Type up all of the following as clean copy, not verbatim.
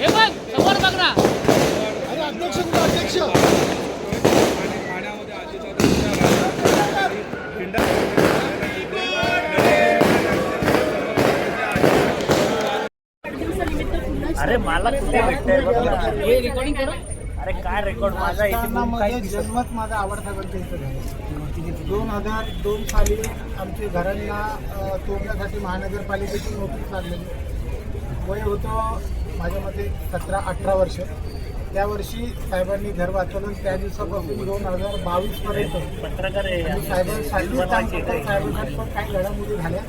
हे बघ समोर बघ ना. अरे अध्यक्ष कुठे अध्यक्ष अरे मला कुठे भेटतंय बघ ना. हे रेकॉर्डिंग करा. अरे काय रेकॉर्ड माझा इथे राजकारणामध्ये जन्मच माझा आवडता गणपती इथं झाला. 2002 साली आमच्या घरांना तोडण्यासाठी महानगरपालिकेची नोटीस लागलेली. वय होतं माझ्या मते 17-18 वर्ष. त्या वर्षी साहेबांनी घर वाचवलं. त्या दिवसापासून 2022 पर्यंत पत्रकार आहे. साहेबांसाठी साहेबांसाठी पण काही घडामोडी झाल्या.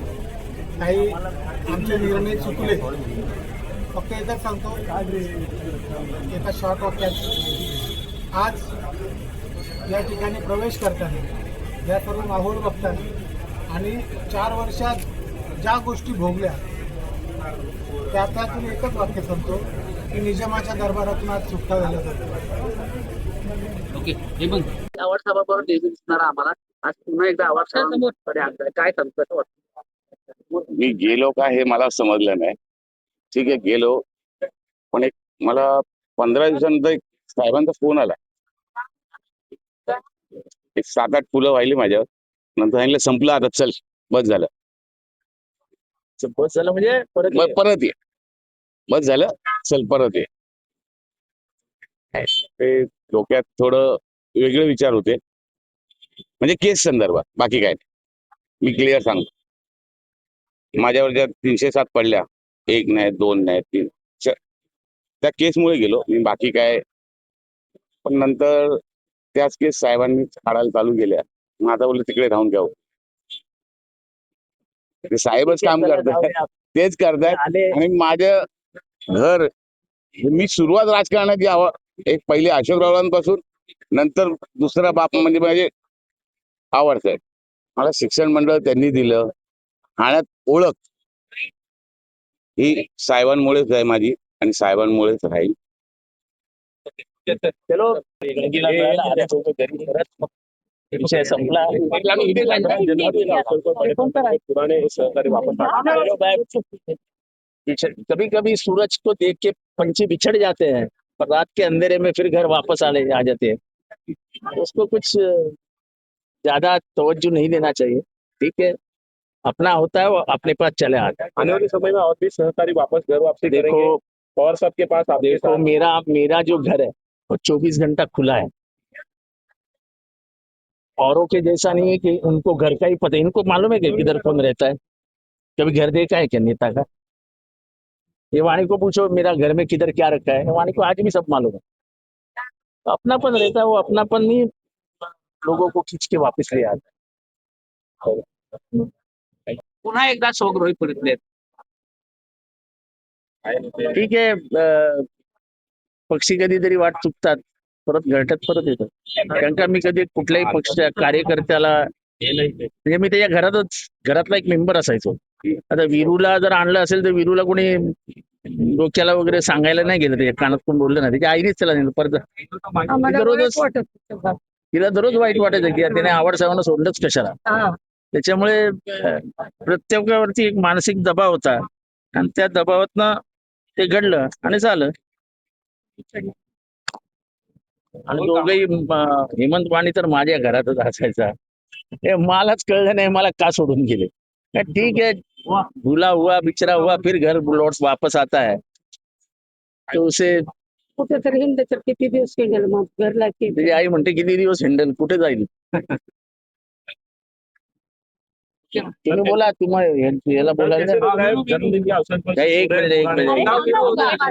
काही आमचे निर्णय चुकले. फक्त एकच सांगतो एका शॉर्ट वाक्यात, आज या ठिकाणी प्रवेश करताना या सर्व माहोल बघताना आणि 4 वर्षात ज्या गोष्टी भोगल्या त्यातून एकच वाक्य सांगतो की निजामाच्या दरबारातून आज सुटका झाला जातो. ओके हे बघ. आवाज सभाबरोबर डेब्यू दिसणारा आम्हाला आज पुन्हा एकदा आवाज सभाकडे आणताय. काय सांगतो कसं वाटतं? मी गेलो का हे मला समजलं नाही. ठीक आहे गेलो, पण एक मला 15 दिवसानंतर एक साहेबांचा फोन आला. एक 7-8 फुलं वाहिली माझ्यावर. नंतर सांगितलं संपलं आता, चल बस झालं. बस झालं म्हणजे परत परत ये, बस झालं, चल परत ये. ते डोक्यात थोडं वेगळे विचार होते, म्हणजे केस संदर्भात, बाकी काय नाही. मी क्लिअर सांगतो, माझ्यावर ज्या 307 पडल्या, 1 नाही 2 नाही 3, त्या केसमुळे गेलो मी, बाकी काय. पण नंतर त्याच केस साहेबांनी काढायला चालू केल्या. मग आता बोललं तिकडे राहून घ्यावं. ते साहेबच काम करतात, तेच करतात. आणि माझं घर, मी सुरुवात राजकारणाची एक पहिले अशोकरावांपासून, नंतर दुसरा बाप म्हणजे माझे आवडत. मला शिक्षण मंडळ त्यांनी दिलं. ठाण्यात ओळख ही साहेबांमुळेच आहे माझी, आणि साहेबांमुळेच राहील. चलो विषय संपला. कभी कभी सूरज को देख के पंछी बिछड़ जाते हैं, पर रात के अंधेरे में फिर घर वापस आ जाते हैं. उसको कुछ ज्यादा तवज्जो नहीं देना चाहिए. ठीक है, अपना होता है वो अपने पास चले आता है. आने वाले समय में और भी सहकारी वापस घर वापसी देखो करेंगे और सबके पास आपके देखो साथ मेरा जो घर है वो 24 घंटा खुला है. औरों के जैसा नहीं है कि उनको घर का ही पता है. इनको मालूम है कि किधर कौन रहता है. कभी घर देखा है क्या नेता का? ये वाणी को पूछो मेरा घर में किधर क्या रखा है, वाणी को आज भी सब मालूम है. तो अपनापन रहता है, वो अपनापन नहीं लोगों को खींच के वापस ले आता है. पुन्हा एकदा शोक रोहित परतले. ठीक आहे, पक्षी कधीतरी वाट चुकतात, परत घरट्यात परत येतात. कारण का मी कधी कुठल्याही पक्ष कार्यकर्त्याला म्हणजे मी त्याच्या घरातला एक मेंबर असायचो. आता वीरूला जर आणलं असेल तर वीरूला कोणी डोक्याला वगैरे सांगायला नाही गेलं, त्याच्या कानात कोण बोललं नाही. त्याच्या आईनेच त्याला नेलं परत. तिला दररोज वाईट वाटायचं की त्याने आवड साहेबांना सोडलंच कशाला. त्याच्यामुळे प्रत्येकावरती एक मानसिक दबाव होता, आणि त्या दबावातनं ते घडलं आणि झालं. आणि दोघही हेमंत वाणी तर माझ्या घरातच असायचा. हे मलाच कळलं नाही मला का सोडून गेले. ठीक है, भूला हुआ बिछड़ा हुआ फिर घर लौट वापस आता है. तो उसे कुठेतरी हिंड तर किती दिवस गेलं मग घरला की त्याची आई म्हणते किती दिवस हिंडल, कुठे जाईल. तुम्ही बोला, तुम्हाला याला बोलायला जन्मदिन के अवसर पर एक मिनिट